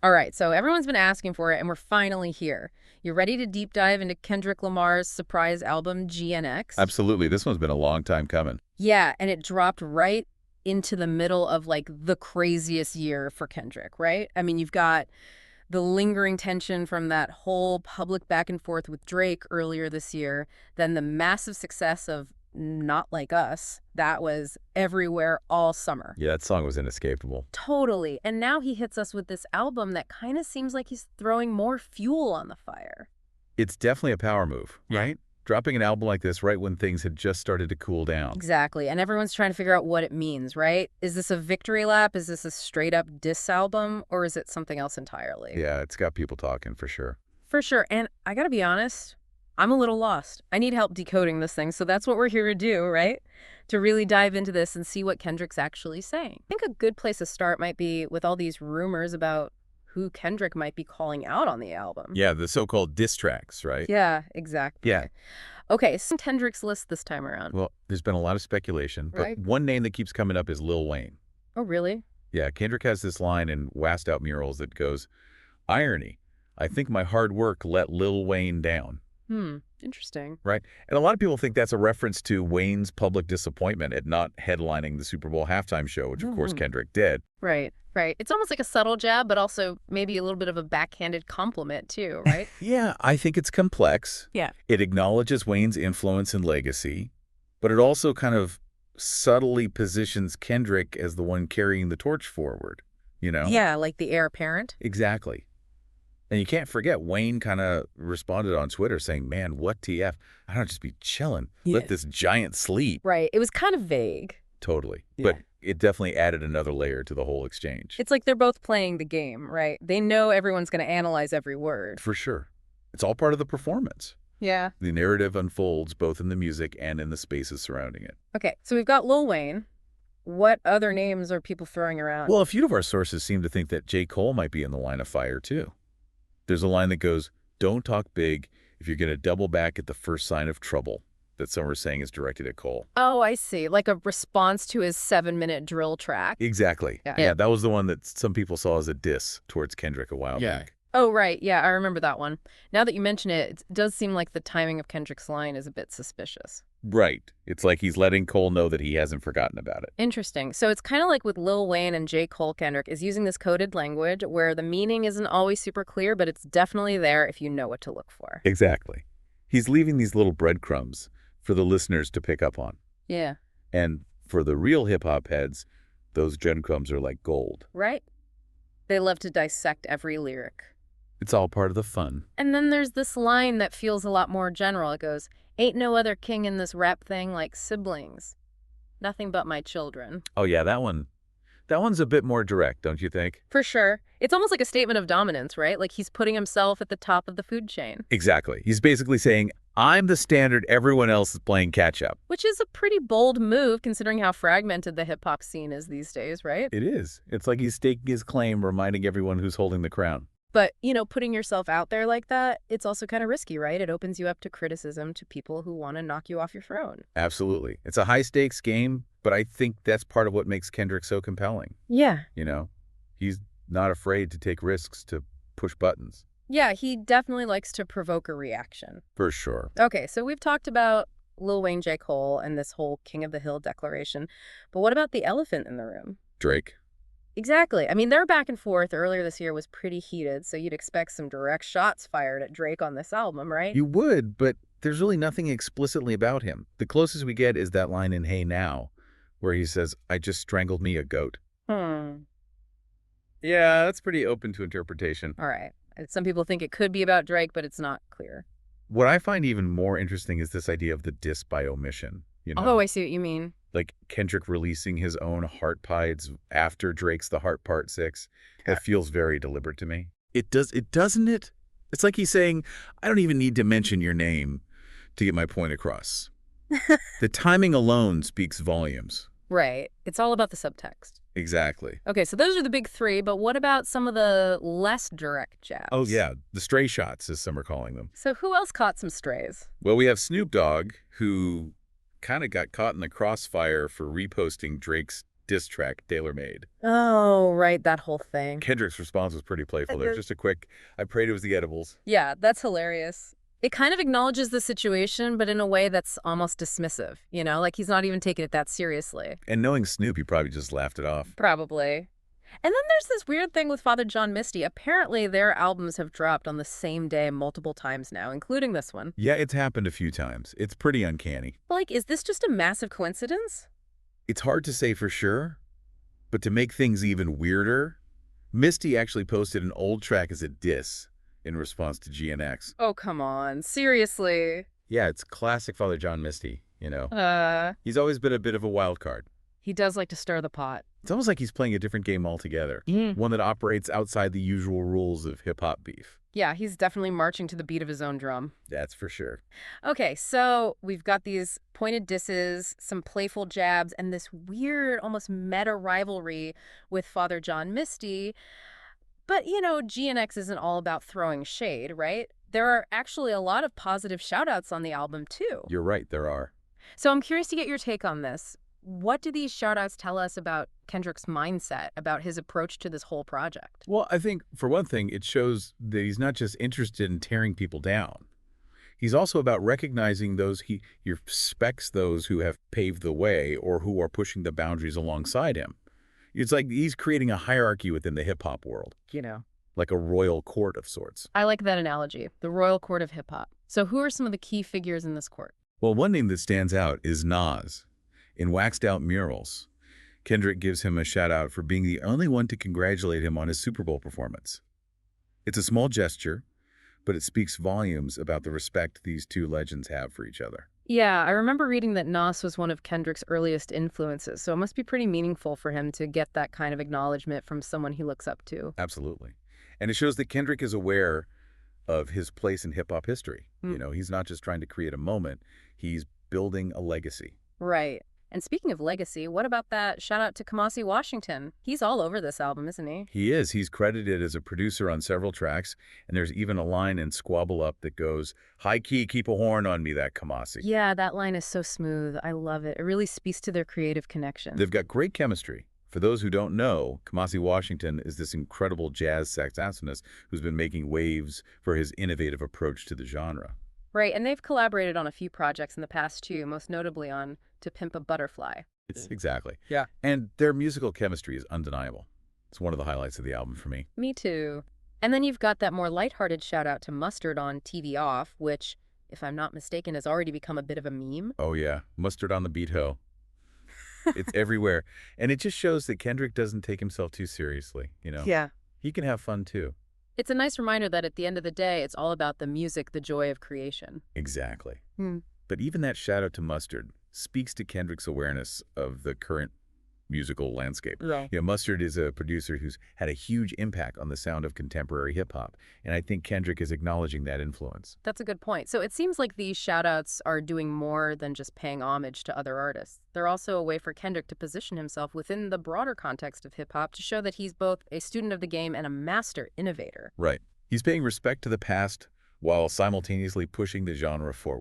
All right, so everyone's been asking for it, and we're finally here. You ready to deep dive into Kendrick Lamar's surprise album, GNX? Absolutely. This one's been a long time coming. Yeah, and it dropped right into the middle of, like, the craziest year for Kendrick, right? I mean, you've got the lingering tension from that whole public back and forth with Drake earlier this year, then the massive success of Not Like Us. That was everywhere all summer. Yeah, that song was inescapable. Totally. And now he hits us with this album that kind of seems like he's throwing more fuel on the fire. It's definitely a power move, Yeah. right? Dropping an album like this right when things had just started to cool down. Exactly. And everyone's trying to figure out what it means, right? Is this a victory lap? Is this a straight up diss album? Or is it something else entirely? Yeah, it's got people talking for sure. For sure. And I gotta be honest, I'm a little lost. I need help decoding this thing. So that's what we're here to do, right? To really dive into this and see what Kendrick's actually saying. I think a good place to start might be with all these rumors about who Kendrick might be calling out on the album. Yeah, the so-called diss tracks, right? Yeah, exactly. Yeah. Okay, so Kendrick's list this time around. Well, there's been a lot of speculation, but Right. one name that keeps coming up is Lil Wayne. Oh, really? Yeah, Kendrick has this line in Wast Out Murals that goes, "Irony, I think my hard work let Lil Wayne down." Interesting. Right? And a lot of people think that's a reference to Wayne's public disappointment at not headlining the Super Bowl halftime show, which of course Kendrick did. Right, right. It's almost like a subtle jab, but also maybe a little bit of a backhanded compliment too, right? Yeah, I think it's complex. Yeah. It acknowledges Wayne's influence and legacy, but it also kind of subtly positions Kendrick as the one carrying the torch forward, you know? Yeah, like the heir apparent. Exactly. And you can't forget, Wayne kind of responded on Twitter saying, "Man, what TF? I don't just be chilling. Yeah. Let this giant sleep." Right. It was kind of vague. Totally. Yeah. But it definitely added another layer to the whole exchange. It's like they're both playing the game, right? They know everyone's going to analyze every word. For sure. It's all part of the performance. Yeah. The narrative unfolds both in the music and in the spaces surrounding it. Okay, so we've got Lil Wayne. What other names are people throwing around? Well, a few of our sources seem to think that J. Cole might be in the line of fire, too. There's a line that goes, "Don't talk big if you're going to double back at the first sign of trouble," that some are saying is directed at Cole. Oh, I see. Like a response to his 7-minute drill track. Exactly. Yeah. Yeah, that was the one that some people saw as a diss towards Kendrick a while back. Oh, right. Yeah, I remember that one. Now that you mention it, it does seem like the timing of Kendrick's line is a bit suspicious. Right. It's like he's letting Cole know that he hasn't forgotten about it. Interesting. So it's kind of like with Lil Wayne and J. Cole. Kendrick is using this coded language where the meaning isn't always super clear, but it's definitely there if you know what to look for. Exactly. He's leaving these little breadcrumbs for the listeners to pick up on. Yeah. And for the real hip-hop heads, those breadcrumbs are like gold. Right? They love to dissect every lyric. It's all part of the fun. And then there's this line that feels a lot more general. It goes, "Ain't no other king in this rap thing like siblings. Nothing but my children." Oh, yeah, that one's a bit more direct, don't you think? For sure. It's almost like a statement of dominance, right? Like he's putting himself at the top of the food chain. Exactly. He's basically saying, "I'm the standard, everyone else is playing catch-up." Which is a pretty bold move considering how fragmented the hip-hop scene is these days, right? It is. It's like he's staking his claim, reminding everyone who's holding the crown. But, putting yourself out there like that, it's also kind of risky, right? It opens you up to criticism, to people who want to knock you off your throne. Absolutely. It's a high-stakes game, but I think that's part of what makes Kendrick so compelling. Yeah. He's not afraid to take risks, to push buttons. Yeah, he definitely likes to provoke a reaction. For sure. Okay, so we've talked about Lil Wayne, J. Cole, and this whole King of the Hill declaration. But what about the elephant in the room? Drake. Exactly. I mean, their back and forth earlier this year was pretty heated, so you'd expect some direct shots fired at Drake on this album, right? You would, but there's really nothing explicitly about him. The closest we get is that line in Hey Now, where he says, "I just strangled me a goat." Yeah, that's pretty open to interpretation. All right. Some people think it could be about Drake, but it's not clear. What I find even more interesting is this idea of the diss by omission. Oh, I see what you mean. Like Kendrick releasing his own Heart Pies after Drake's The Heart Part 6. That feels very deliberate to me. Doesn't it? It's like he's saying, "I don't even need to mention your name to get my point across." The timing alone speaks volumes. Right. It's all about the subtext. Exactly. Okay, so those are the big three, but what about some of the less direct jabs? Oh, yeah. The stray shots, as some are calling them. So who else caught some strays? Well, we have Snoop Dogg, who kind of got caught in the crossfire for reposting Drake's diss track tailor-made. Oh, right, that whole thing. Kendrick's response was pretty playful there. Just a quick, I prayed it was the edibles. Yeah, that's hilarious. It kind of acknowledges the situation, but in a way that's almost dismissive, you know? Like, he's not even taking it that seriously. And knowing Snoop, he probably just laughed it off. Probably. And then there's this weird thing with Father John Misty. Apparently, their albums have dropped on the same day multiple times now, including this one. Yeah, it's happened a few times. It's pretty uncanny. But, like, is this just a massive coincidence? It's hard to say for sure, but to make things even weirder, Misty actually posted an old track as a diss in response to GNX. Oh, come on. Seriously. Yeah, it's classic Father John Misty, you know. He's always been a bit of a wild card. He does like to stir the pot. It's almost like he's playing a different game altogether, one that operates outside the usual rules of hip-hop beef. Yeah, he's definitely marching to the beat of his own drum. That's for sure. Okay, so we've got these pointed disses, some playful jabs, and this weird, almost meta rivalry with Father John Misty. But, you know, GNX isn't all about throwing shade, right? There are actually a lot of positive shoutouts on the album, too. You're right, there are. So I'm curious to get your take on this. What do these shoutouts tell us about Kendrick's mindset, about his approach to this whole project? Well, I think, for one thing, it shows that he's not just interested in tearing people down. He's also about recognizing he respects those who have paved the way or who are pushing the boundaries alongside him. It's like he's creating a hierarchy within the hip-hop world. You know. Like a royal court of sorts. I like that analogy, the royal court of hip-hop. So who are some of the key figures in this court? Well, one name that stands out is Nas. In Waxed Out Murals, Kendrick gives him a shout-out for being the only one to congratulate him on his Super Bowl performance. It's a small gesture, but it speaks volumes about the respect these two legends have for each other. Yeah, I remember reading that Nas was one of Kendrick's earliest influences, so it must be pretty meaningful for him to get that kind of acknowledgement from someone he looks up to. Absolutely. And it shows that Kendrick is aware of his place in hip-hop history. You know, he's not just trying to create a moment, he's building a legacy. Right. And speaking of legacy, what about that shout out to Kamasi Washington? He's all over this album, isn't he? He is. He's credited as a producer on several tracks, and there's even a line in Squabble Up that goes, "High key, keep a horn on me, that Kamasi." Yeah, that line is so smooth. I love it. It really speaks to their creative connection. They've got great chemistry. For those who don't know, Kamasi Washington is this incredible jazz saxophonist who's been making waves for his innovative approach to the genre. Right, and they've collaborated on a few projects in the past too, most notably on To Pimp a Butterfly. Exactly. Yeah. And their musical chemistry is undeniable. It's one of the highlights of the album for me. Me too. And then you've got that more lighthearted shout out to Mustard on TV Off, which, if I'm not mistaken, has already become a bit of a meme. Oh yeah, Mustard on the Beat Ho. It's everywhere. And it just shows that Kendrick doesn't take himself too seriously, you know? Yeah. He can have fun too. It's a nice reminder that at the end of the day, it's all about the music, the joy of creation. Exactly. Hmm. But even that shout out to Mustard speaks to Kendrick's awareness of the current musical landscape. Yeah. You know, Mustard is a producer who's had a huge impact on the sound of contemporary hip-hop, and I think Kendrick is acknowledging that influence. That's a good point. So it seems like these shout-outs are doing more than just paying homage to other artists. They're also a way for Kendrick to position himself within the broader context of hip-hop to show that he's both a student of the game and a master innovator. Right. He's paying respect to the past while simultaneously pushing the genre forward.